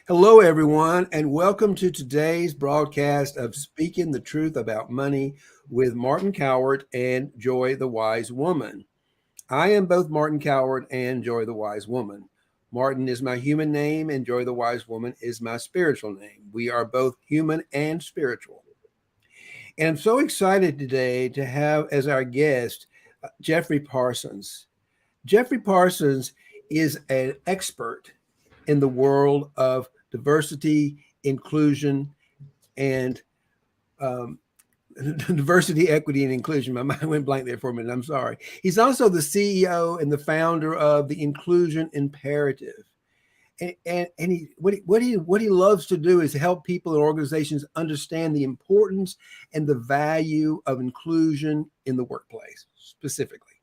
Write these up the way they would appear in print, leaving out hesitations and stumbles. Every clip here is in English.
Hello, everyone, and welcome to today's broadcast of Speaking the Truth About Money with Martin Coward and Joy the Wise Woman. I am both Martin Coward and Joy the Wise Woman. Martin is my human name, and Joy the Wise Woman is my spiritual name. We are both human and spiritual. And I'm so excited today to have as our guest Geffrye Parsons. Geffrye Parsons is an expert in the world of diversity, inclusion, and diversity, equity, and inclusion. My mind went blank there for a minute. I'm sorry. He's also the CEO and the founder of the Inclusion Imperative. And what he loves to do is help people and organizations understand the importance and the value of inclusion in the workplace specifically.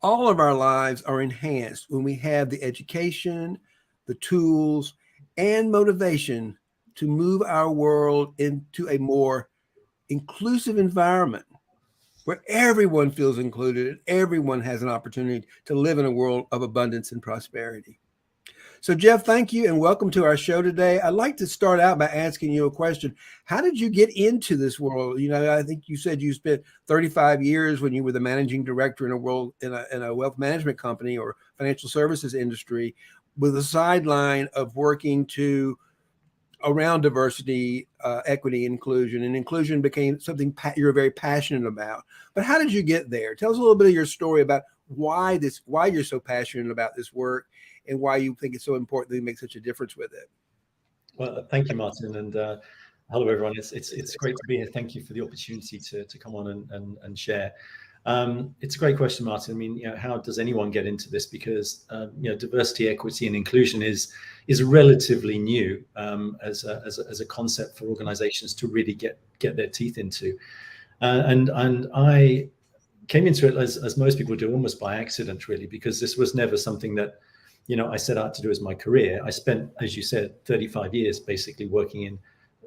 All of our lives are enhanced when we have the education, the tools, and motivation to move our world into a more inclusive environment where everyone feels included and everyone has an opportunity to live in a world of abundance and prosperity. So, Geff, thank you and welcome to our show today. I'd like to start out by asking you a question. How did you get into this world? I think you said you spent 35 years when you were the managing director in a wealth management company or financial services industry, with a sideline of working around diversity, equity, inclusion, and inclusion became something you're very passionate about. But how did you get there? Tell us a little bit of your story about why you're so passionate about this work and why you think it's so important that you make such a difference with it. Well, thank you, Martin, and hello, everyone. It's great to be here. Thank you for the opportunity to come on and share. It's a great question, Martin. I mean, how does anyone get into this? Because diversity, equity, and inclusion is relatively new as a concept for organizations to really get their teeth into. And I came into it as most people do, almost by accident, really, because this was never something that I set out to do as my career. I spent, as you said, 35 years basically working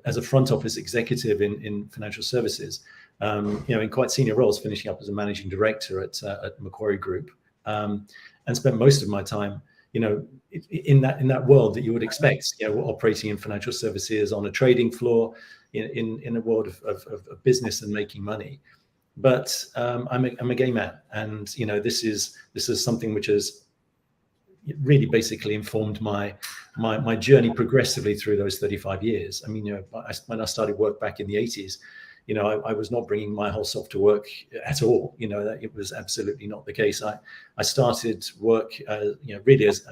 as a front office executive in financial services. In quite senior roles, finishing up as a managing director at Macquarie Group, and spent most of my time, in that world that you would expect, operating in financial services on a trading floor, in a world of business and making money. But I'm a gay man, and this is something which has really basically informed my journey progressively through those 35 years. I mean, when I started work back in the 80s. I was not bringing my whole self to work at all. That it was absolutely not the case. I started work, really as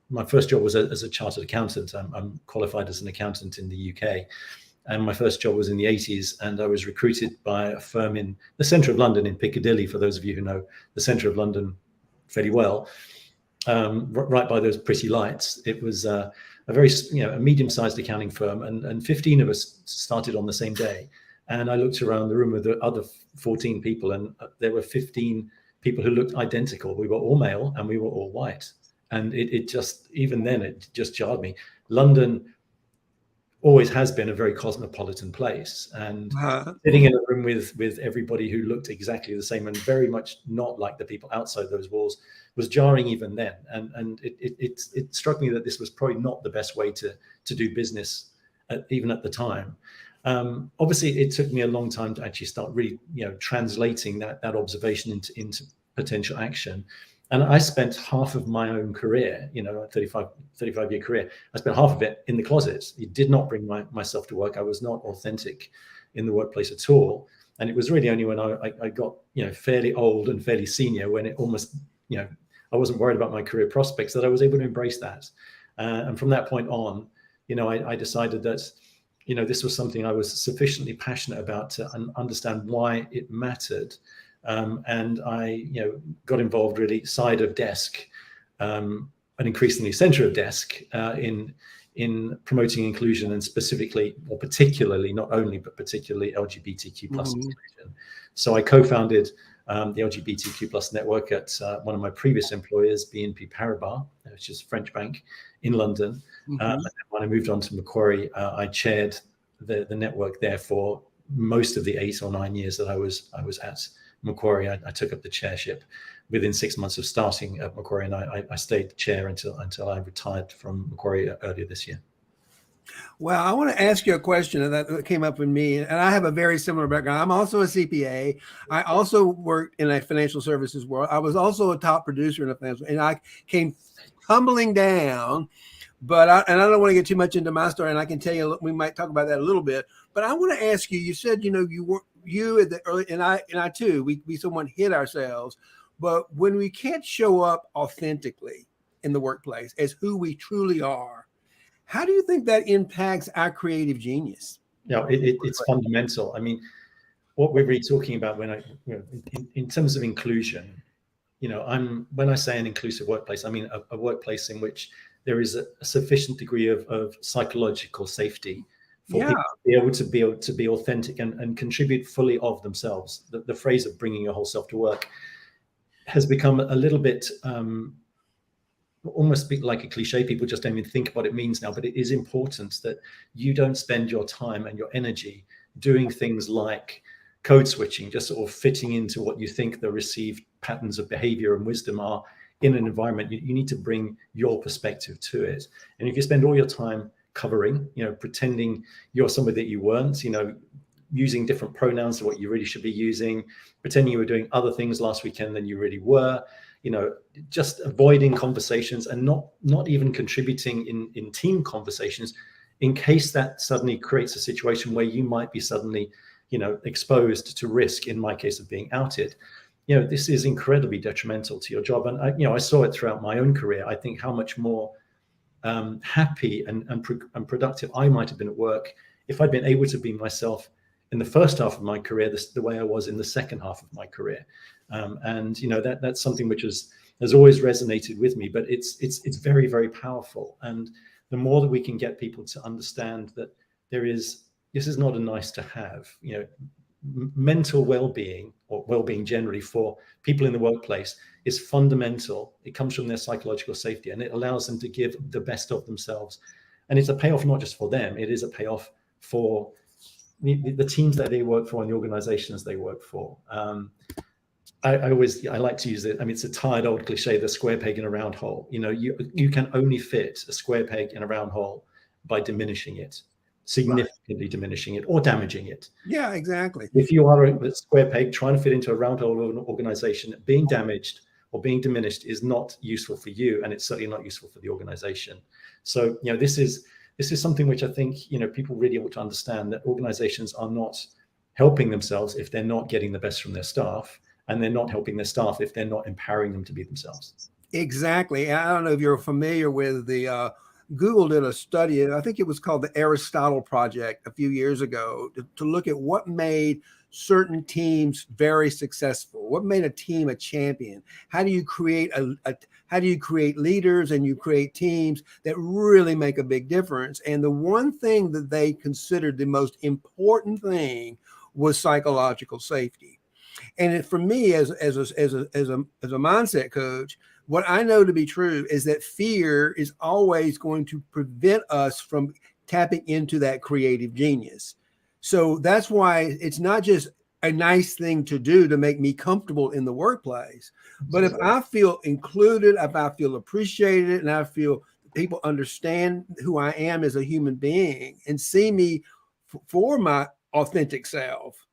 my first job was as a chartered accountant. I'm qualified as an accountant in the UK, and my first job was in the 80s. And I was recruited by a firm in the centre of London, in Piccadilly. For those of you who know the centre of London fairly well, right by those pretty lights. It was a very a medium-sized accounting firm, and 15 of us started on the same day. And I looked around the room with the other 14 people, and there were 15 people who looked identical. We were all male and we were all white. And it just, even then, it just jarred me. London always has been a very cosmopolitan place. And sitting in a room with everybody who looked exactly the same and very much not like the people outside those walls was jarring even then. And it struck me that this was probably not the best way to do business, even at the time. Obviously, it took me a long time to actually start really, translating that observation into potential action. And I spent half of my own career, a 35-year career, I spent half of it in the closet. It did not bring myself to work. I was not authentic in the workplace at all. And it was really only when I got, fairly old and fairly senior, when it almost, I wasn't worried about my career prospects, that I was able to embrace that. And from that point on, I decided that, this was something I was sufficiently passionate about to understand why it mattered. And I, got involved really side of desk, and increasingly center of desk, in promoting inclusion, and specifically, or particularly, not only, but particularly LGBTQ plus inclusion. So I co-founded the LGBTQ plus network at one of my previous employers, BNP Paribas, which is a French bank in London. And when I moved on to Macquarie, I chaired the network there for most of the 8 or 9 years that I was at Macquarie. I took up the chairship within 6 months of starting at Macquarie, and I stayed chair until I retired from Macquarie earlier this year. Well, I want to ask you a question that came up in me, and I have a very similar background. I'm also a CPA. I also worked in a financial services world. I was also a top producer in a financial, and I came tumbling down. But I don't want to get too much into my story, and I can tell you we might talk about that a little bit. But I want to ask you. You said you at the early, and I too. We somewhat hit ourselves, but when we can't show up authentically in the workplace as who we truly are, how do you think that impacts our creative genius? It's fundamental. I mean, what we're really talking about in terms of inclusion, when I say an inclusive workplace, I mean a workplace in which there is a sufficient degree of psychological safety for people to be able to be authentic and contribute fully of themselves. The phrase of bringing your whole self to work has become a little bit almost like a cliche. People just don't even think what it means now, but it is important that you don't spend your time and your energy doing things like code switching, just sort of fitting into what you think the received patterns of behavior and wisdom are in an environment. You need to bring your perspective to it. And if you spend all your time covering, pretending you're somebody that you weren't, using different pronouns to what you really should be using, pretending you were doing other things last weekend than you really were, just avoiding conversations and not even contributing in team conversations, in case that suddenly creates a situation where you might be suddenly, exposed to risk, in my case of being outed. This is incredibly detrimental to your job. And I saw it throughout my own career. I think how much more happy and productive I might have been at work if I'd been able to be myself in the first half of my career, the way I was in the second half of my career. And that's something which has always resonated with me, but it's very, very powerful. And the more that we can get people to understand that this is not a nice to have, mental well-being, or well-being generally for people in the workplace, is fundamental. It comes from their psychological safety, and it allows them to give the best of themselves. And it's a payoff not just for them, it is a payoff for the teams that they work for and the organizations they work for. I like to use it. I mean, it's a tired old cliche, the square peg in a round hole. You can only fit a square peg in a round hole by diminishing it, significantly diminishing it or damaging it. Yeah, exactly. If you are a square peg trying to fit into a round hole of an organization, being damaged or being diminished is not useful for you, and it's certainly not useful for the organization. So, this is something which I think, people really ought to understand, that organizations are not helping themselves if they're not getting the best from their staff, and they're not helping their staff if they're not empowering them to be themselves. Exactly. I don't know if you're familiar with the Google did a study, I think it was called the Aristotle Project a few years ago, to look at what made certain teams very successful, what made a team a champion. How do you create how do you create leaders and you create teams that really make a big difference? And the one thing that they considered the most important thing was psychological safety. And for me, as a mindset coach, what I know to be true is that fear is always going to prevent us from tapping into that creative genius. So that's why it's not just a nice thing to do to make me comfortable in the workplace, but if I feel included, if I feel appreciated, and I feel people understand who I am as a human being and see me for my authentic self,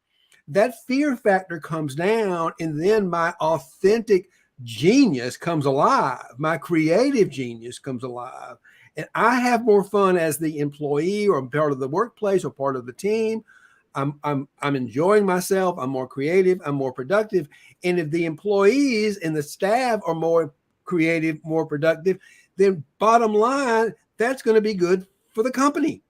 that fear factor comes down, and then my authentic genius comes alive. My creative genius comes alive, and I have more fun as the employee or part of the workplace or part of the team. I'm enjoying myself. I'm more creative. I'm more productive. And if the employees and the staff are more creative, more productive, then bottom line, that's going to be good for the company.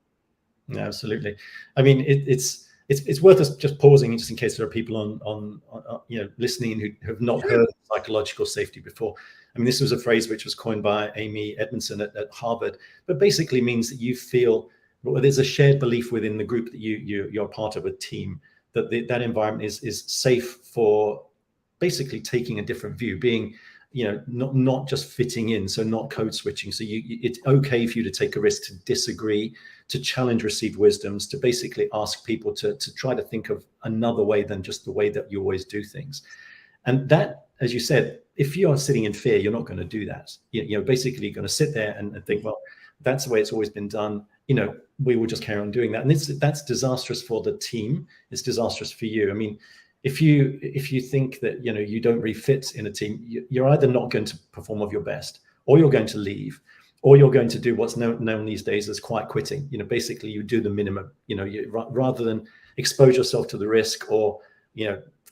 Absolutely. I mean, it's worth us just pausing just in case there are people on listening who have not heard of psychological safety before. I mean, this was a phrase which was coined by Amy Edmondson at Harvard, but basically means that you feel there's a shared belief within the group that you're part of a team, that that environment is safe for basically taking a different view, being not just fitting in, so not code switching. So it's okay for you to take a risk, to disagree, to challenge received wisdoms, to basically ask people to try to think of another way than just the way that you always do things. And that, as you said, if you are sitting in fear, you're not going to do that. You're basically going to sit there and think, well, that's the way it's always been done. we will just carry on doing that. And that's disastrous for the team. It's disastrous for you. I mean, if you think that, you don't really fit in a team, you're either not going to perform of your best, or you're going to leave, or you're going to do what's known these days as quiet quitting. Basically you do the minimum, rather than expose yourself to the risk, or,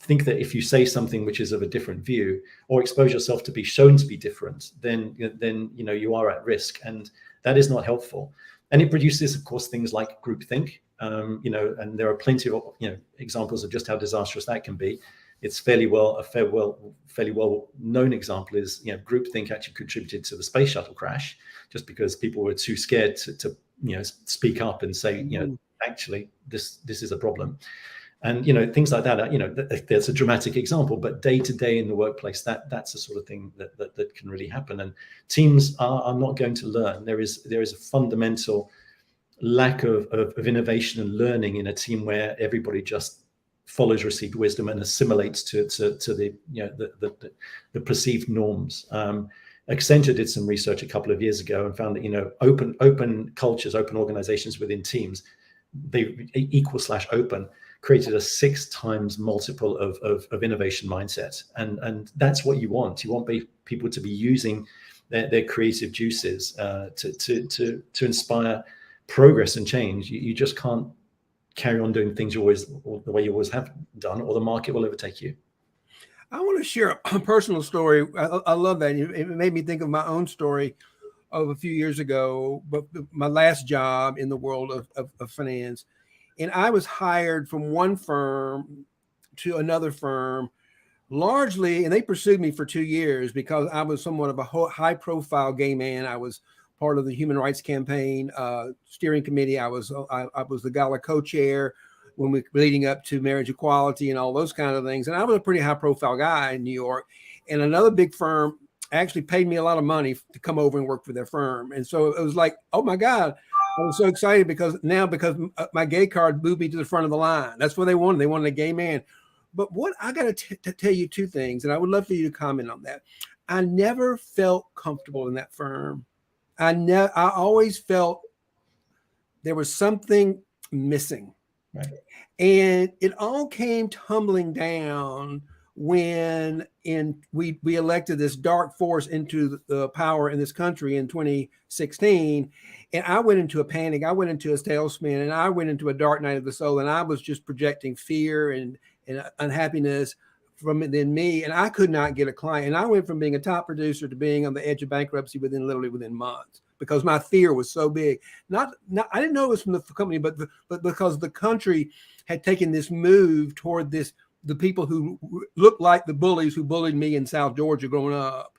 think that if you say something which is of a different view, or expose yourself to be shown to be different, then you are at risk, and that is not helpful. And it produces, of course, things like groupthink, and there are plenty of examples of just how disastrous that can be. It's fairly well known example is, groupthink actually contributed to the space shuttle crash, just because people were too scared to speak up and say, actually this is a problem. And things like that. There's a dramatic example, but day to day in the workplace, that's the sort of thing that can really happen. And teams are not going to learn. There is a fundamental lack of innovation and learning in a team where everybody just follows received wisdom and assimilates to the the perceived norms. Accenture did some research a couple of years ago and found that open cultures, open organizations within teams, they equal/open, created a 6 times multiple of innovation mindset, and that's what you want. You want people to be using their creative juices to inspire progress and change. You just can't carry on doing things the way you always have done, or the market will overtake you. I want to share a personal story. I love that. It made me think of my own story of a few years ago, but my last job in the world of finance. And I was hired from one firm to another firm, largely, and they pursued me for 2 years because I was somewhat of a high-profile gay man. I was part of the Human Rights Campaign steering committee. I was the gala co-chair when we were leading up to marriage equality and all those kind of things. And I was a pretty high-profile guy in New York. And another big firm actually paid me a lot of money to come over and work for their firm. And so it was like, oh my God. I was so excited because my gay card moved me to the front of the line. That's what they wanted. They wanted a gay man. But what I got to tell you 2 things, and I would love for you to comment on that. I never felt comfortable in that firm. I always felt there was something missing. Right. And it all came tumbling down when we elected this dark force into the power in this country in 2016. And I went into a panic. I went into a tailspin, and I went into a dark night of the soul. And I was just projecting fear and unhappiness from within me. And I could not get a client. And I went from being a top producer to being on the edge of bankruptcy literally within months, because my fear was so big. Not I didn't know it was from the company, but because the country had taken this move toward the people who looked like the bullies who bullied me in South Georgia growing up.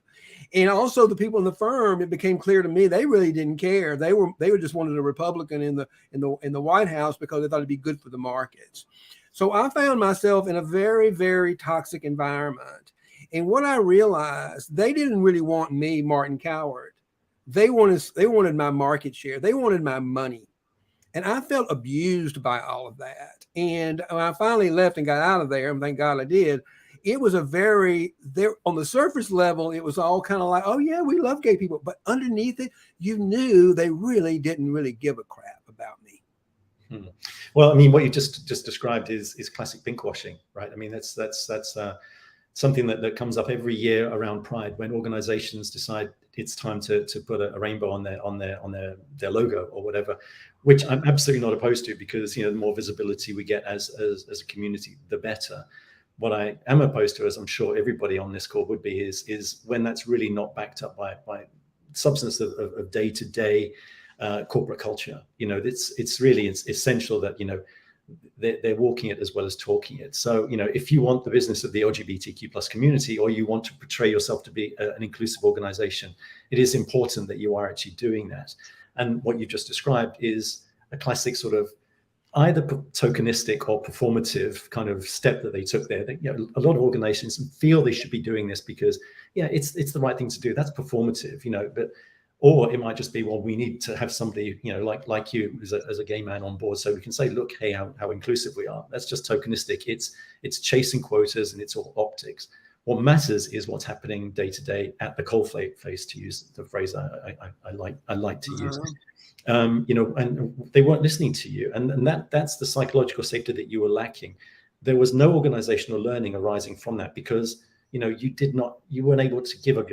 And also the people in the firm, it became clear to me they really didn't care. They were just wanted a Republican in the White House because they thought it'd be good for the markets. So I found myself in a very, very toxic environment. And what I realized, they didn't really want me, Martin Coward. They wanted my market share. They wanted my money. And I felt abused by all of that. And when I finally left and got out of there, and thank God I did, it was on the surface level, it was all kind of like, oh yeah, we love gay people. But underneath it, you knew they really didn't really give a crap about me. Well, I mean, what you just described is classic pinkwashing, right? I mean, that's something that comes up every year around Pride, when organizations decide it's time to put a rainbow on their logo or whatever, which I'm absolutely not opposed to, because the more visibility we get as a community, the better. What I am opposed to, as I'm sure everybody on this call would be, is when that's really not backed up by substance of day-to-day corporate culture. It's really essential that they're walking it as well as talking it. So if you want the business of the LGBTQ plus community, or you want to portray yourself to be an inclusive organization, it is important that you are actually doing that. And what you just described is a classic sort of either tokenistic or performative kind of step that they took there. A lot of organizations feel they should be doing this because it's the right thing to do. That's performative, but or it might just be, well, we need to have somebody, like you as a gay man on board, so we can say, look, hey, how inclusive we are. That's just tokenistic. It's chasing quotas, and it's all optics. What matters is what's happening day to day at the coalface, to use the phrase I like to use. And they weren't listening to you, and that's the psychological safety that you were lacking. There was no organizational learning arising from that, because you weren't able to give of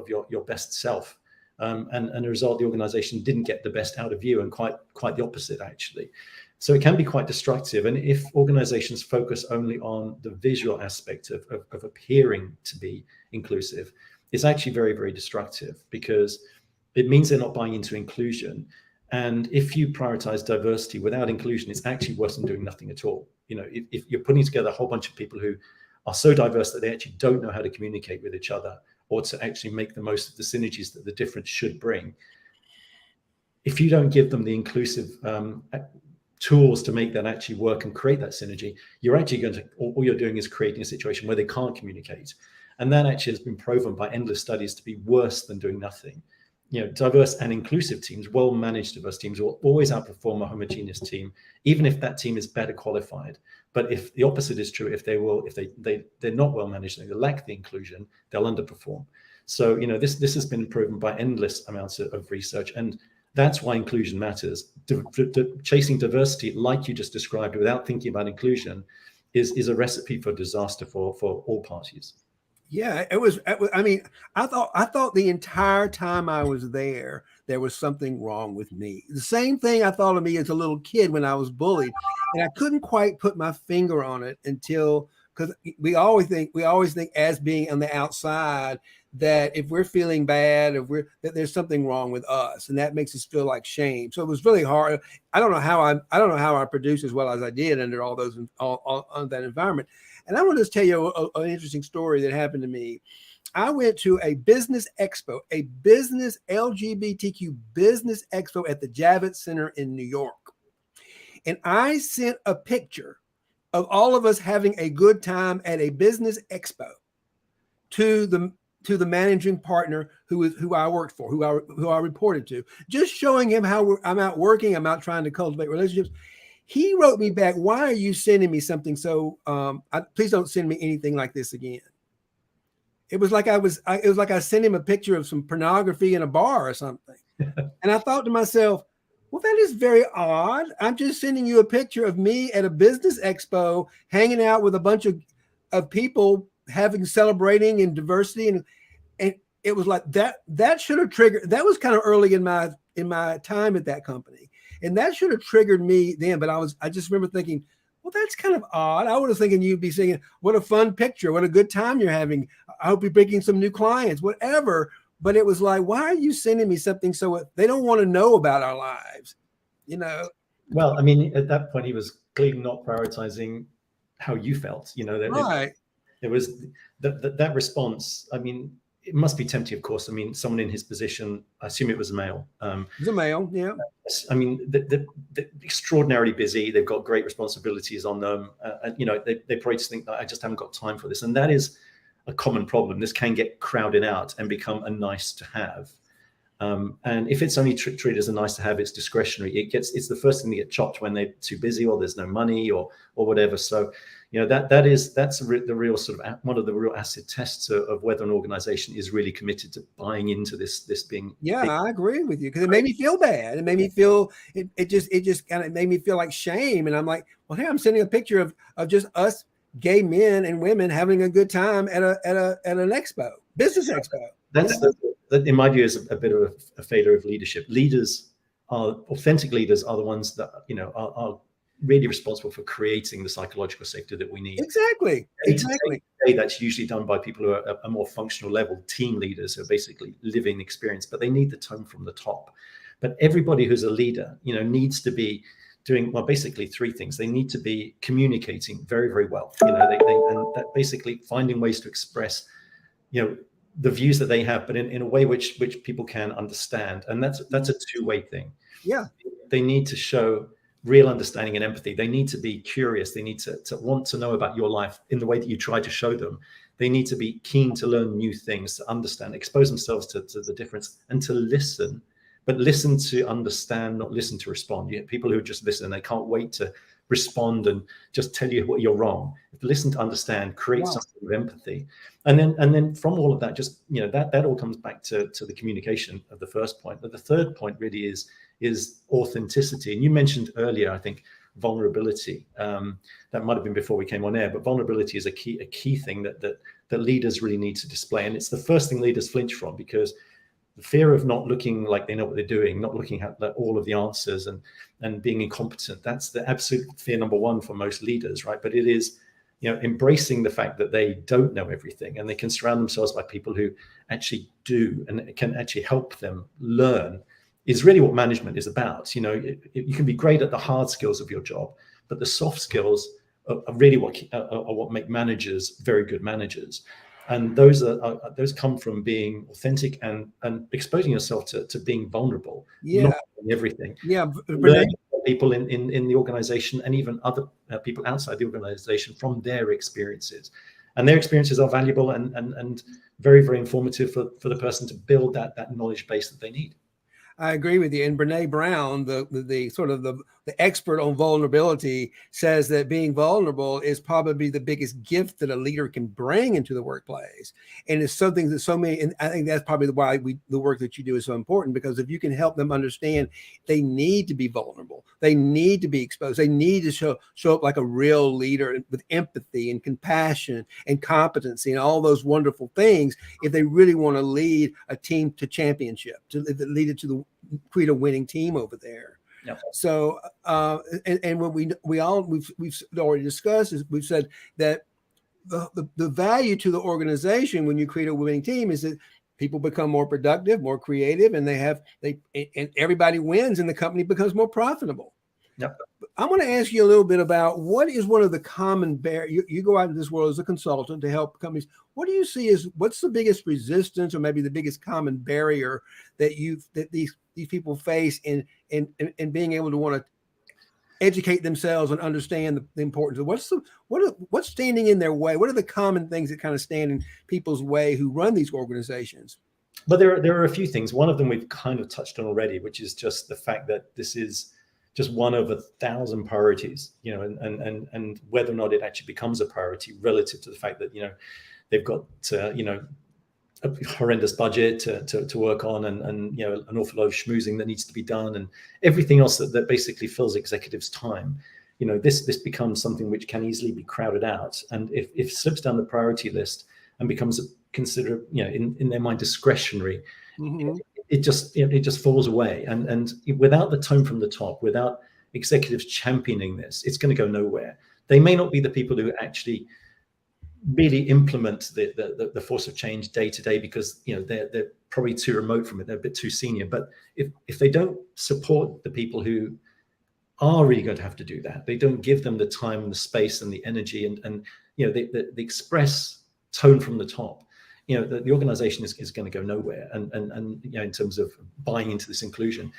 your best self, and as a result, the organization didn't get the best out of you, and quite the opposite, actually. So it can be quite destructive. And if organizations focus only on the visual aspect of appearing to be inclusive, it's actually very, very destructive, because it means they're not buying into inclusion. And if you prioritize diversity without inclusion, it's actually worse than doing nothing at all. If you're putting together a whole bunch of people who are so diverse that they actually don't know how to communicate with each other, or to actually make the most of the synergies that the difference should bring, if you don't give them the inclusive tools to make that actually work and create that synergy, you're actually all you're doing is creating a situation where they can't communicate. And that actually has been proven by endless studies to be worse than doing nothing. Diverse and inclusive teams, well-managed diverse teams, will always outperform a homogeneous team, even if that team is better qualified. But if the opposite is true, if they're not well-managed, they lack the inclusion, they'll underperform. So this has been proven by endless amounts of research, and that's why inclusion matters. Chasing diversity, like you just described, without thinking about inclusion, is a recipe for disaster for all parties. Yeah, it was. I mean, I thought the entire time I was there was something wrong with me. The same thing I thought of me as a little kid when I was bullied, and I couldn't quite put my finger on it until, because we always think as being on the outside that if we're feeling bad, that there's something wrong with us, and that makes us feel like shame. So it was really hard. I don't know how I produced as well as I did under all that environment. And I want to just tell you an interesting story that happened to me. I went to a business expo, a business LGBTQ business expo at the Javits Center in New York. And I sent a picture of all of us having a good time at a business expo to the managing partner who I worked for, who I reported to, just showing him how I'm out working, I'm out trying to cultivate relationships. He wrote me back, "Why are you sending me something so? Please don't send me anything like this again." It was like I sent him a picture of some pornography in a bar or something. And I thought to myself, well, that is very odd. I'm just sending you a picture of me at a business expo, hanging out with a bunch of people, celebrating in diversity, and it was like that should have triggered. That was kind of early in my time at that company. And that should have triggered me then, but I just remember thinking, well, that's kind of odd. I would have thinking you'd be saying, what a fun picture, what a good time you're having. I hope you're bringing some new clients, whatever. But it was like, why are you sending me something so they don't want to know about our lives, Well, I mean, at that point, he was clearly not prioritizing how you felt. Right. It was that response. I mean, it must be tempting, of course. I mean, someone in his position, I assume it was a male. He's a male, yeah. I mean, they're extraordinarily busy. They've got great responsibilities on them. And, they probably just think, I just haven't got time for this. And that is a common problem. This can get crowded out and become a nice to have. And if it's only treated as a nice to have, it's discretionary. It's the first thing to get chopped when they're too busy or there's no money or whatever. So, that's the real sort of one of the real acid tests of whether an organization is really committed to buying into this being. Yeah, I agree with you, because it made me feel bad. It made me feel it just kind of made me feel like shame. And I'm like, well, hey, I'm sending a picture of just us gay men and women having a good time at an expo, business expo. That's in my view, is a bit of a failure of leadership. Authentic leaders are the ones that are really responsible for creating the psychological safety that we need. Exactly. That's usually done by people who are a more functional level, team leaders who are basically living the experience, but they need the tone from the top. But everybody who's a leader, needs to be doing, well, basically three things. They need to be communicating very, very well. And that basically finding ways to express, the views that they have, but in a way which people can understand. And that's a two-way thing. Yeah. They need to show real understanding and empathy. They need to be curious. They need to want to know about your life in the way that you try to show them. They need to be keen to learn new things, to understand, expose themselves to the difference, and to listen, but listen to understand, not listen to respond. You have people who just listen, and they can't wait to respond and just tell you what you're wrong. Listen to understand, create something of empathy. And then from all of that, just, that all comes back to the communication of the first point. But the third point really is authenticity. And you mentioned earlier, I think, vulnerability. That might have been before we came on air, but vulnerability is a key thing that leaders really need to display. And it's the first thing leaders flinch from, because the fear of not looking like they know what they're doing, not looking at all of the answers, and being incompetent, that's the absolute fear number one for most leaders, right? But it is, embracing the fact that they don't know everything, and they can surround themselves by people who actually do and can actually help them learn, is really what management is about. You can be great at the hard skills of your job, but the soft skills are really what make managers very good managers. And those come from being authentic and exposing yourself to being vulnerable, not knowing everything. Learning people in the organization, and even other people outside the organization, from their experiences. And their experiences are valuable and very, very informative for the person to build that knowledge base that they need. I agree with you. And Brene Brown, the sort of the expert on vulnerability, says that being vulnerable is probably the biggest gift that a leader can bring into the workplace. And it's something that so many, and I think that's probably why the work that you do is so important, because if you can help them understand they need to be vulnerable, they need to be exposed, they need to show up like a real leader with empathy and compassion and competency and all those wonderful things, if they really want to lead a team to championship, to lead it to create a winning team over there. Yep. So, and what we've already discussed is, we've said that the value to the organization when you create a winning team is that people become more productive, more creative, and and everybody wins, and the company becomes more profitable. Yep. I want to ask you a little bit about what is one of the common barriers. You go out in this world as a consultant to help companies. What do you see as what's the biggest resistance, or maybe the biggest common barrier that these people face in being able to want to educate themselves and understand the importance of what's standing in their way? What are the common things that kind of stand in people's way who run these organizations? But there are a few things. One of them we've kind of touched on already, which is just the fact that this is just one of 1,000 priorities, and whether or not it actually becomes a priority relative to the fact that, they've got, a horrendous budget to work on, and an awful lot of schmoozing that needs to be done, and everything else that basically fills executives' time. This becomes something which can easily be crowded out. And if it slips down the priority list and becomes considered, in their mind, discretionary, mm-hmm. It just falls away. And without the tone from the top, without executives championing this, it's going to go nowhere. They may not be the people who actually really implement the force of change day to day, because they're probably too remote from it. They're a bit too senior. But if they don't support the people who are really going to have to do that, they don't give them the time and the space and the energy and the express tone from the top, the organization is going to go nowhere, and in terms of buying into this inclusion.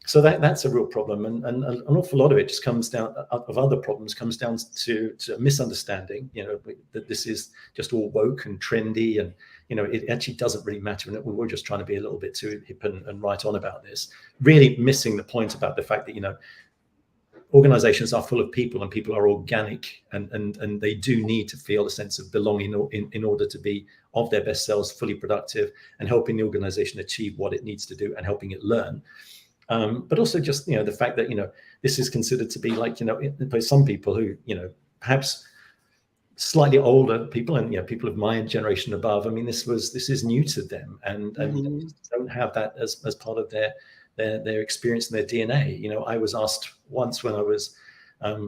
So that's a real problem, and an awful lot of it just comes down to a misunderstanding, that this is just all woke and trendy, and it actually doesn't really matter, and we're just trying to be a little bit too hip and right on about this, really missing the point about the fact that organizations are full of people, and people are organic, and they do need to feel a sense of belonging in order to be of their best selves, fully productive, and helping the organization achieve what it needs to do and helping it learn. But also just, the fact that, this is considered to be like, by some people who, perhaps slightly older people and, people of my generation above, I mean, this is new to them, and mm-hmm. Don't have that as part of their experience and their DNA. I was asked once when I was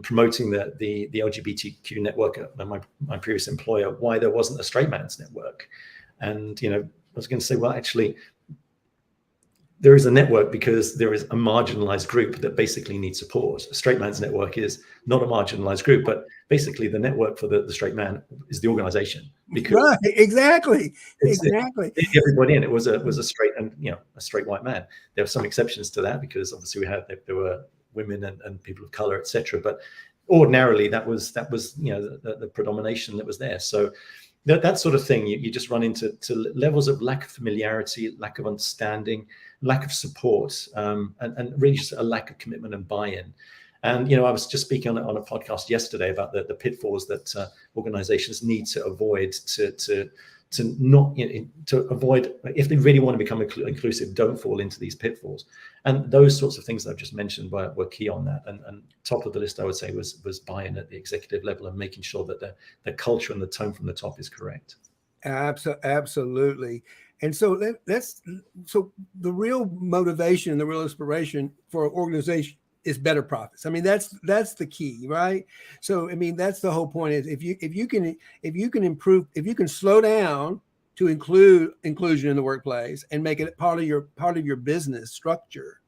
promoting the LGBTQ network at my previous employer, why there wasn't a straight man's network. And, I was going to say, well, actually, there is a network because there is a marginalized group that basically needs support. A straight man's network is not a marginalized group, but basically the network for the straight man is the organization. Because right, exactly. Everybody in it was a straight and a straight white man. There were some exceptions to that, because obviously there were women and people of color, etc. But ordinarily that was the predomination that was there. So that sort of thing, you just run into levels of lack of familiarity, lack of understanding, lack of support, and really just a lack of commitment and buy-in. And I was just speaking on a podcast yesterday about the pitfalls that organizations need to avoid to avoid, if they really want to become inclusive, don't fall into these pitfalls. And those sorts of things that I've just mentioned were key on that. And top of the list, I would say, was buy-in at the executive level and making sure that the culture and the tone from the top is correct. Absolutely. And so so the real motivation and the real inspiration for an organization is better profits. I mean, that's the key, right? So, I mean, that's the whole point is if you can improve, if you can slow down to include inclusion in the workplace and make it part of your business structure,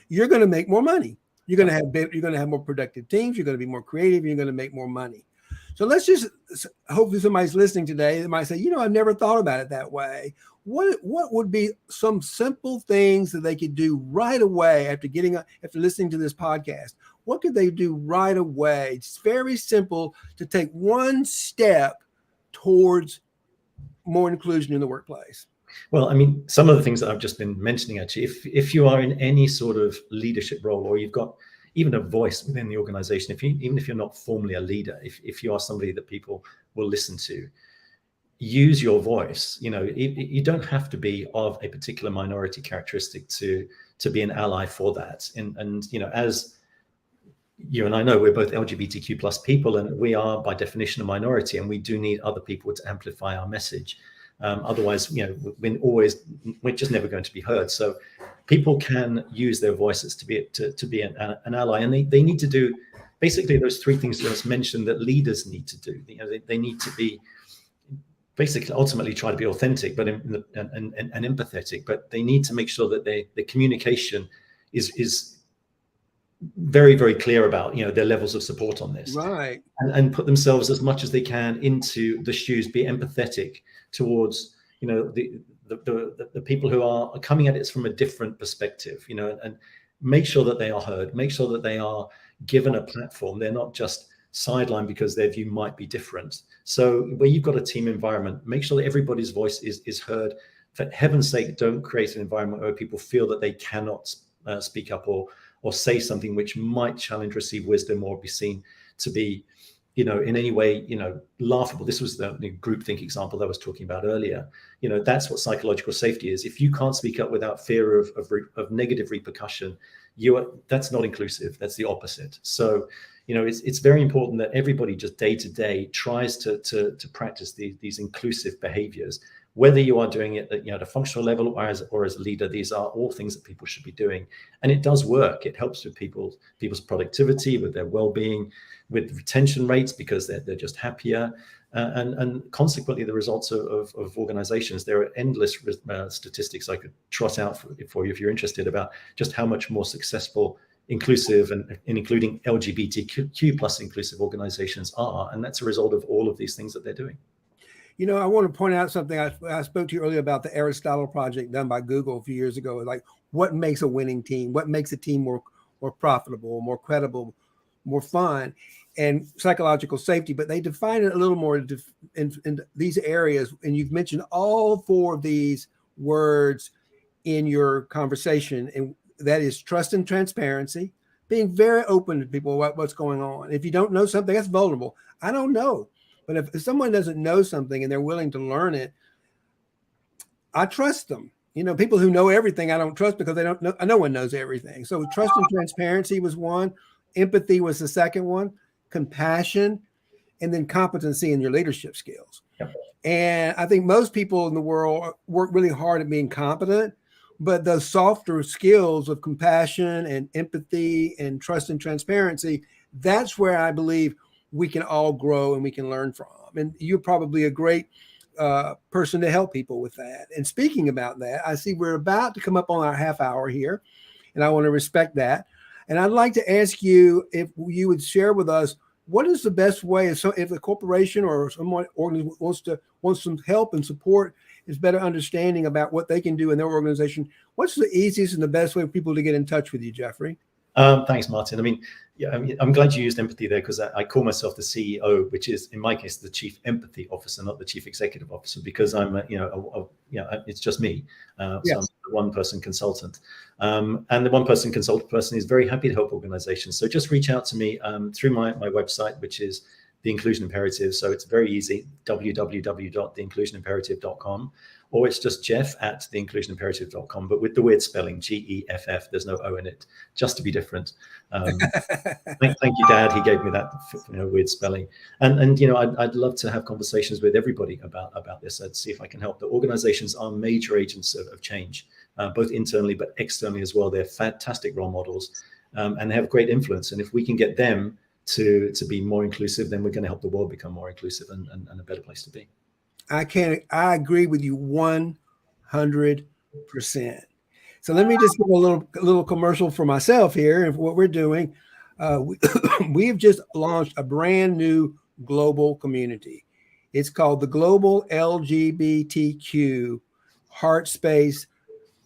you're going to make more money. You're going to have more productive teams. You're going to be more creative. You're going to make more money. So let's just, hopefully somebody's listening today that might say, I've never thought about it that way. What would be some simple things that they could do right away after listening to this podcast? What could they do right away? It's very simple to take one step towards more inclusion in the workplace. Well, I mean, some of the things that I've just been mentioning, actually, if you are in any sort of leadership role, or you've got even a voice within the organization, even if you're not formally a leader, if you are somebody that people will listen to, use your voice. You don't have to be of a particular minority characteristic to be an ally for that. And as you and I know, we're both LGBTQ plus people, and we are by definition a minority, and we do need other people to amplify our message. Otherwise, we're just never going to be heard. So people can use their voices to be an ally, and they need to do basically those three things you just mentioned that leaders need to do. They need to be basically ultimately try to be authentic, but and empathetic. But they need to make sure that the communication is very, very clear about their levels of support on this, right? And put themselves as much as they can into the shoes, be empathetic towards the people who are coming at it from a different perspective, and make sure that they are heard, make sure that they are given a platform. They're not just sidelined because their view might be different. So where you've got a team environment, make sure that everybody's voice is heard. For heaven's sake, don't create an environment where people feel that they cannot speak up or say something which might challenge received wisdom or be seen to be, in any way, laughable. This was the groupthink example that I was talking about earlier. That's what psychological safety is. If you can't speak up without fear of negative repercussion, that's not inclusive. That's the opposite. So, it's very important that everybody just day to day tries to practice these inclusive behaviors. Whether you are doing it at a functional level or as a leader, these are all things that people should be doing. And it does work. It helps with people's productivity, with their well-being, with retention rates, because they're just happier. And consequently, the results of organizations, there are endless statistics I could trot out for you if you're interested, about just how much more successful, inclusive, and including LGBTQ plus inclusive organizations are. And that's a result of all of these things that they're doing. I want to point out something. I spoke to you earlier about the Aristotle project done by Google a few years ago. Like, what makes a winning team? What makes a team more profitable, more credible, more fun, and psychological safety? But they define it a little more in these areas. And you've mentioned all four of these words in your conversation. And that is trust and transparency, being very open to people about what's going on. If you don't know something, that's vulnerable. I don't know. But if someone doesn't know something and they're willing to learn it, I trust them. People who know everything, I don't trust, because they don't know. No one knows everything. So trust and transparency was one. Empathy was the second one. Compassion, and then competency in your leadership skills. Yep. And I think most people in the world work really hard at being competent, but the softer skills of compassion and empathy and trust and transparency, that's where I believe we can all grow and we can learn from. And you're probably a great person to help people with that. And speaking about that, I see we're about to come up on our half hour here, and I want to respect that. And I'd like to ask you if you would share with us, what is the best way if a corporation or someone wants some help and support, is better understanding about what they can do in their organization, what's the easiest and the best way for people to get in touch with you, Geffrye? Thanks, Martin. I mean, yeah, I'm glad you used empathy there, because I call myself the CEO, which is in my case the Chief Empathy Officer, not the Chief Executive Officer, because I'm it's just me. So Yes. I'm a one-person consultant, and the one-person consultant person is very happy to help organizations. So just reach out to me through my website, which is The Inclusion Imperative. So it's very easy, www.theinclusionimperative.com, or it's just Geff@theinclusionimperative.com, but with the weird spelling, Geff. There's no O in it, just to be different. Thank you, Dad. He gave me that weird spelling. And I'd love to have conversations with everybody about this. I'd see if I can help. The organizations are major agents of change, both internally but externally as well. They're fantastic role models, and they have great influence. And if we can get them to be more inclusive, then we're going to help the world become more inclusive and a better place to be. I agree with you 100%. So let me just give a little commercial for myself here and what we're doing. We have just launched a brand new global community. It's called the Global LGBTQ Heart Space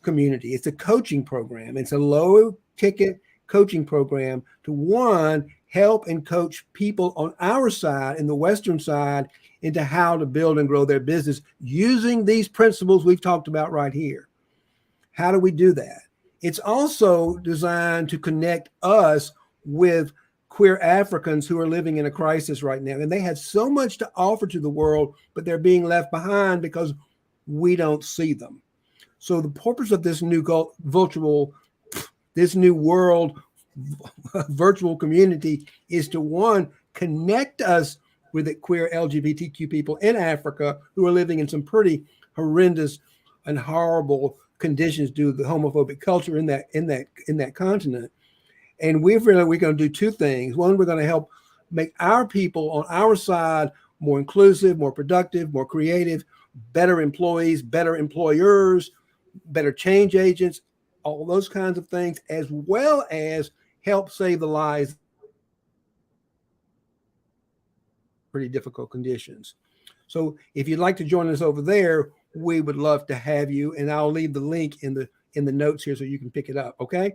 Community. It's a coaching program. It's a low ticket coaching program to help and coach people on our side, in the Western side, into how to build and grow their business using these principles we've talked about right here. How do we do that? It's also designed to connect us with queer Africans who are living in a crisis right now. And they have so much to offer to the world, but they're being left behind because we don't see them. So the purpose of this new world virtual community is to, connect us with the queer LGBTQ people in Africa who are living in some pretty horrendous and horrible conditions due to the homophobic culture in that continent. And we're going to do two things. One, we're going to help make our people on our side more inclusive, more productive, more creative, better employees, better employers, better change agents, all those kinds of things, as well as help save the lives in pretty difficult conditions. So if you'd like to join us over there, we would love to have you, and I'll leave the link in the notes here so you can pick it up. Okay.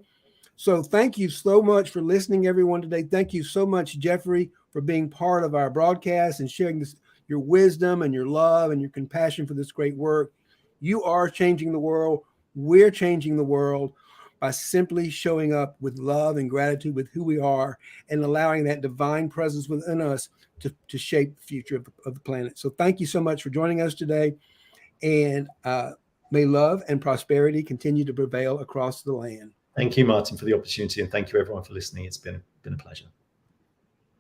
So thank you so much for listening, everyone, today. Thank you so much, Geffrye, for being part of our broadcast and sharing your wisdom and your love and your compassion for this great work. You are changing the world. We're changing the world by simply showing up with love and gratitude with who we are and allowing that divine presence within us to shape the future of the planet. So thank you so much for joining us today. And may love and prosperity continue to prevail across the land. Thank you, Martin, for the opportunity, and thank you, everyone, for listening. It's been a pleasure.